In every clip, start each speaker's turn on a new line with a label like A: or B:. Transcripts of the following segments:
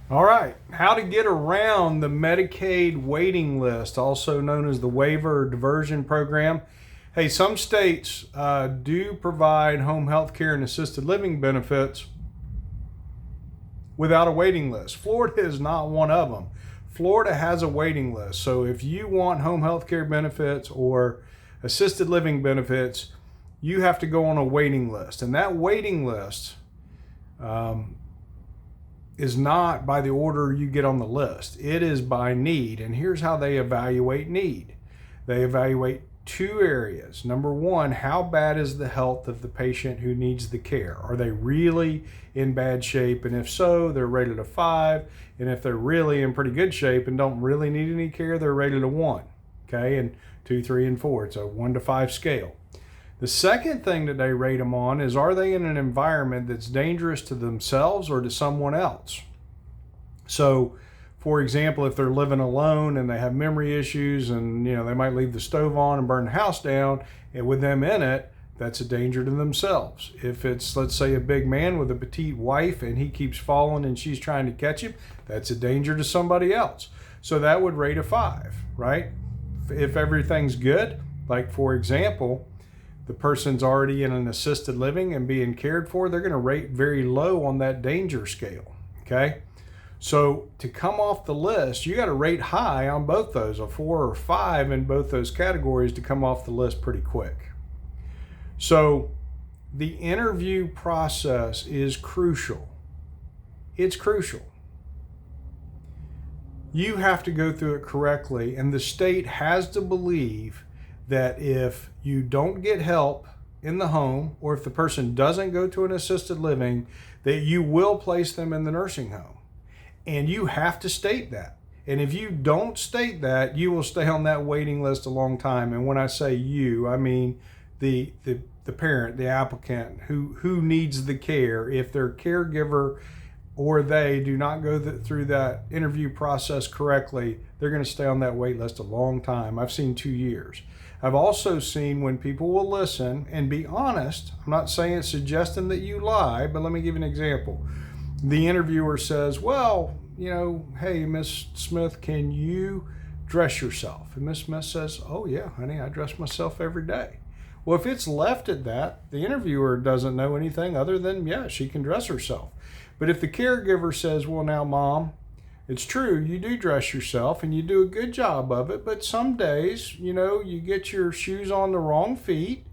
A: All right, how to get around the Medicaid waiting list, also known as the waiver or diversion program. Hey, some states do provide home health care and assisted living benefits without a waiting list. Florida is not one of them. Florida has a waiting list. So if you want home health care benefits or assisted living benefits, you have to go on a waiting list. And that waiting list is not by the order you get on the list. It is by need. And here's how they evaluate need. They evaluate two areas. Number one, how bad is the health of the patient who needs the care? Are they really in bad shape? And if so, they're rated a 5. And if they're really in pretty good shape and don't really need any care, they're rated a 1. Okay, and 2, 3, and 4. It's a 1 to 5 scale. The second thing that they rate them on is, are they in an environment that's dangerous to themselves or to someone else? So, for example, if they're living alone and they have memory issues and they might leave the stove on and burn the house down, and with them in it, that's a danger to themselves. If it's, let's say, a big man with a petite wife and he keeps falling and she's trying to catch him, that's a danger to somebody else. So that would rate a 5, right? If everything's good, like for example, the person's already in an assisted living and being cared for, they're going to rate very low on that danger scale, okay? So to come off the list, you got to rate high on both those, a 4 or 5 in both those categories to come off the list pretty quick. So the interview process is crucial. It's crucial. You have to go through it correctly, and the state has to believe that if you don't get help in the home, or if the person doesn't go to an assisted living, that you will place them in the nursing home. And you have to state that. And if you don't state that, you will stay on that waiting list a long time. And when I say you, I mean the parent, the applicant who needs the care. If their caregiver or they do not go through that interview process correctly, they're going to stay on that wait list a long time. I've seen 2 years. I've also seen when people will listen and be honest. I'm not saying it's suggesting that you lie, but let me give you an example. The interviewer says, well, hey, Miss Smith, can you dress yourself? And Miss Smith says, oh yeah, honey, I dress myself every day. Well, if it's left at that, the interviewer doesn't know anything other than, yeah, she can dress herself. But if the caregiver says, well, now, Mom, it's true, you do dress yourself and you do a good job of it, but some days, you get your shoes on the wrong feet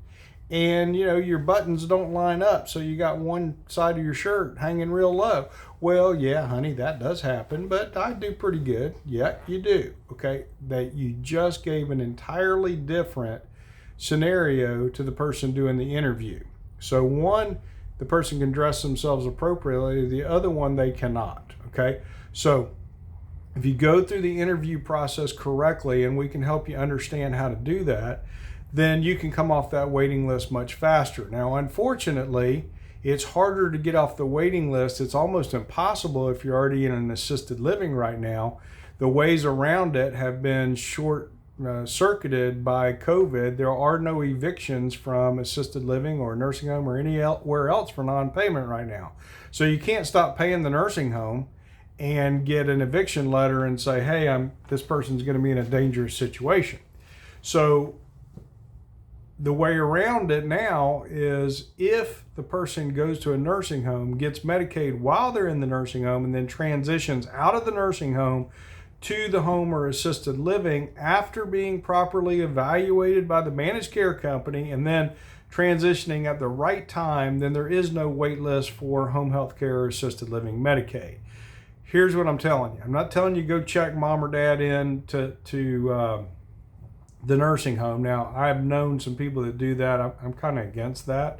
A: and, your buttons don't line up. So you got one side of your shirt hanging real low. Well, yeah, honey, that does happen, but I do pretty good. Yeah, you do. Okay. That you just gave an entirely different scenario to the person doing the interview. So one, the person can dress themselves appropriately. The other one, they cannot. Okay. So if you go through the interview process correctly, and we can help you understand how to do that, then you can come off that waiting list much faster. Now, unfortunately, it's harder to get off the waiting list. It's almost impossible if you're already in an assisted living right now. The ways around it have been circuited by COVID. There are no evictions from assisted living or nursing home or anywhere else for non-payment right now. So you can't stop paying the nursing home and get an eviction letter and say, hey, this person's going to be in a dangerous situation. So the way around it now is, if the person goes to a nursing home, gets Medicaid while they're in the nursing home, and then transitions out of the nursing home to the home or assisted living after being properly evaluated by the managed care company and then transitioning at the right time, then there is no wait list for home health care or assisted living Medicaid. Here's what I'm telling you. I'm not telling you go check mom or dad in to the nursing home. Now, I've known some people that do that. I'm kind of against that.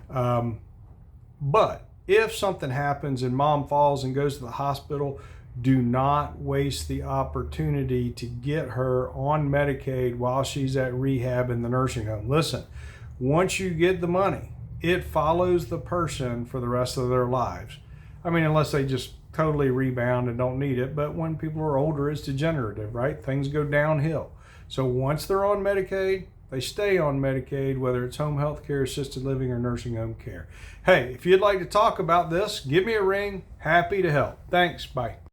A: But if something happens and mom falls and goes to the hospital, do not waste the opportunity to get her on Medicaid while she's at rehab in the nursing home. Listen, once you get the money, it follows the person for the rest of their lives. I mean, unless they just totally rebound and don't need it. But when people are older, it's degenerative, right? Things go downhill. So once they're on Medicaid, they stay on Medicaid, whether it's home health care, assisted living, or nursing home care. Hey, if you'd like to talk about this, give me a ring. Happy to help. Thanks. Bye.